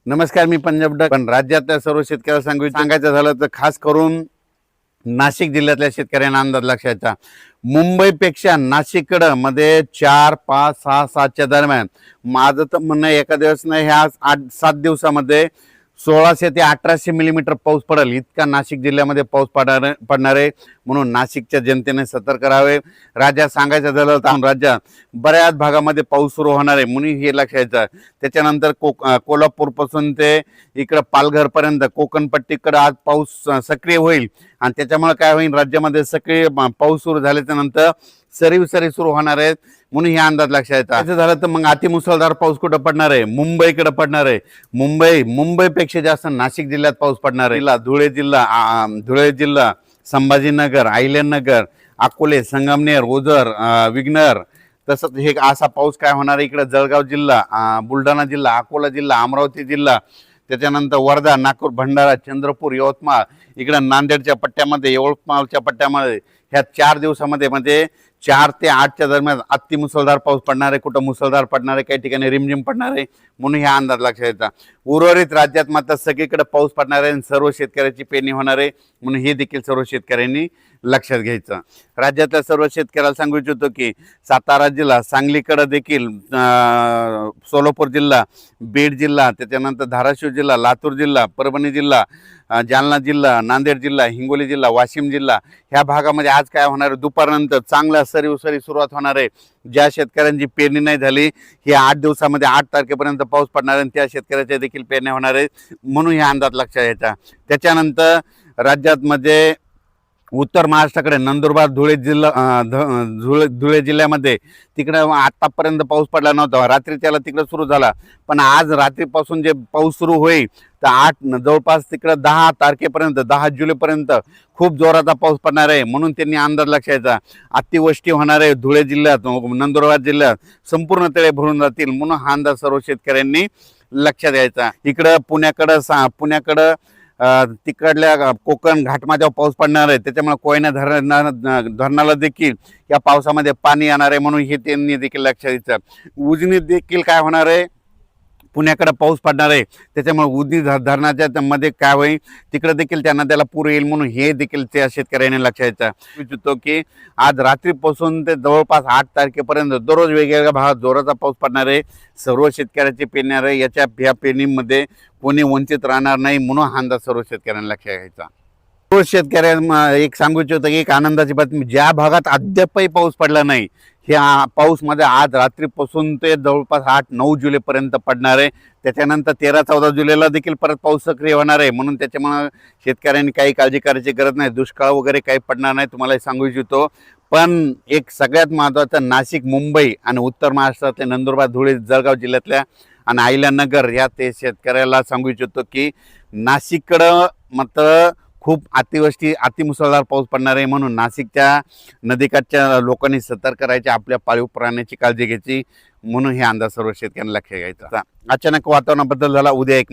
नमस्कार, मी पंजाब डक. पण राज्यातल्या सर्व शेतकऱ्यांना सांगायचं झालं तर खास करून नाशिक जिल्ह्यातल्या शेतकऱ्यांना अंदाज लक्षाचा. मुंबईपेक्षा नाशिककडं मध्ये 4, 5, 6, 7च्या दरम्यान माझं तर म्हणणं एका दिवस नाही, ह्या 8-7 दिवसामध्ये 1600 ते 1800 मिलीमीटर पाऊस पडेल इतका नाशिक जिल्ह्यामध्ये पाऊस पडणार आहे. म्हणून नाशिकच्या जनतेने सतर्क राहावे. राज्यात सांगायचं झालं तर राज्यात बऱ्याच भागामध्ये पाऊस सुरू होणार आहे म्हणून हे लक्षाचं. त्याच्यानंतर कोल्हापूरपासून ते इकडं पालघरपर्यंत कोकणपट्टीकडे आज पाऊस सक्रिय होईल आणि त्याच्यामुळे काय होईल, राज्यामध्ये सक्रिय पाऊस सुरू झाल्याच्या नंतर सरी सुरू होणार आहेत म्हणून हे अंदाज लक्षात. असं झालं तर मग अतिमुसळधार पाऊस कुठं पडणार आहे? मुंबईकडे पडणार आहे. मुंबईपेक्षा जास्त नाशिक जिल्ह्यात पाऊस पडणार आहे. धुळे जिल्हा, संभाजीनगर, अहिल्यानगर, अकोले, संगमनेर, ओझर, विघ्नर, तसंच हे असा पाऊस काय होणार आहे. इकडे जळगाव जिल्हा, बुलढाणा जिल्हा, अकोला जिल्हा, अमरावती जिल्हा, त्याच्यानंतर वर्धा, नागपूर, भंडारा, चंद्रपूर, यवतमाळ, इकडे नांदेडच्या पट्ट्यामध्ये, यवतमाळच्या पट्ट्यामध्ये ह्या 4 दिवसामध्ये 4 ते 8च्या दरम्यान अतिमुसळधार पाऊस पडणार आहे. कुठं मुसळधार पडणार आहे, काही ठिकाणी रिमझिम पडणार आहे म्हणून हे अंदाज लक्षात येतात. उर्वरित राज्यात मात्र सगळीकडे पाऊस पडणार आहे आणि सर्व शेतकऱ्याची पेरणी होणार आहे म्हणून हे देखील सर्व शेतकऱ्यांनी लक्षात घ्यायचं. राज्यातल्या सर्व शेतकऱ्याला सांगू इच्छितो की सातारा जिल्हा, सांगलीकडे देखील, सोलापूर जिल्हा, बीड जिल्हा, त्याच्यानंतर धाराशिव जिल्हा, लातूर जिल्हा, परभणी जिल्हा, जालना जिल्हा, नांदेड जिल्हा, हिंगोली जिल्हा, वाशिम जिल्हा ह्या भागामध्ये आज काय होणार आहे, दुपारनंतर चांगला सरी सुरुवात होणार आहे. ज्या शेतकऱ्यांची पेरणी नाही झाली ही 8 दिवसामध्ये 8 तारखेपर्यंत पाऊस पडणार आहे, त्या शेतकऱ्याच्या देखील पेरण्या होणार आहेत म्हणून हे अंदाज लक्षात यायचा. त्याच्यानंतर राज्यात मध्ये उत्तर महाराष्ट्राकडे नंदुरबार, धुळे जिल्ह्यामध्ये तिकडे आतापर्यंत पाऊस पडला नव्हता. रात्री त्याला तिकडे सुरू झाला, पण आज रात्रीपासून जे पाऊस सुरू होईल तर जवळपास तिकडे 10 तारखेपर्यंत, 10 जुलैपर्यंत खूप जोराचा पाऊस पडणार आहे म्हणून त्यांनी अंदाज लक्षाचा. अतिवृष्टी होणार आहे धुळे जिल्ह्यात, नंदुरबार जिल्ह्यात संपूर्ण तळे भरून जातील म्हणून हा अंदाज सर्व शेतकऱ्यांनी लक्षात यायचा. इकडं पुण्याकडं तिकडल्या कोकण घाटमाथ्यावर पाऊस पडणार आहे, त्याच्यामुळे कोयना धरणाला देखील या पावसामध्ये पाणी येणार आहे म्हणून हे त्यांनी देखील लक्षात द्यायचं. उजनीत देखील काय होणार आहे, पुण्याकडे पाऊस पडणार आहे, त्याच्यामुळे उजनी धरणाच्या मध्ये काय होईल तिकडे देखील त्यांना त्याला पूर येईल म्हणून हे देखील त्या शेतकऱ्यांनी लक्षात द्यायचं. इच्छितो की आज रात्रीपासून ते जवळपास 8 तारखेपर्यंत दररोज वेगवेगळ्या भागात जोराचा पाऊस पडणार आहे. सर्व शेतकऱ्याचे पेरणार आहे, या पेरणीमध्ये कोणी वंचित राहणार नाही म्हणून हा अंदाज सर्व शेतकऱ्यांना लक्षात घ्यायचा. सर्व शेतकऱ्यांना एक सांगू इच्छितो की एक आनंदाची बातमी, ज्या भागात अद्यापही पाऊस पडला नाही ह्या पाऊसमध्ये आज रात्रीपासून ते जवळपास 8-9 जुलैपर्यंत पडणार आहे. त्याच्यानंतर 13-14 जुलैला देखील परत पाऊस सक्रिय होणार आहे म्हणून त्याच्यामुळे शेतकऱ्यांनी काही काळजी करायची गरज नाही. दुष्काळ वगैरे काही पडणार नाही तुम्हाला सांगू इच्छितो. पण एक सगळ्यात महत्त्वाचं, नाशिक, मुंबई आणि उत्तर महाराष्ट्रातले नंदुरबार, धुळे, जळगाव जिल्ह्यातल्या आणि अहिल्यानगर ह्या ते शेतकऱ्याला सांगू इच्छितो की नाशिककडं मात्र खूप अतिमुसळधार पाऊस पडणार आहे म्हणून नाशिकच्या नदीकाठच्या लोकांनी सतर्क राहायचे, आपल्या पाळीव प्राण्याची काळजी घ्यायची म्हणून हे अंदाज सर्व शेतकऱ्यांना लक्षात घ्यायचा. अचानक वातावरणात बदल झाला. उद्या एक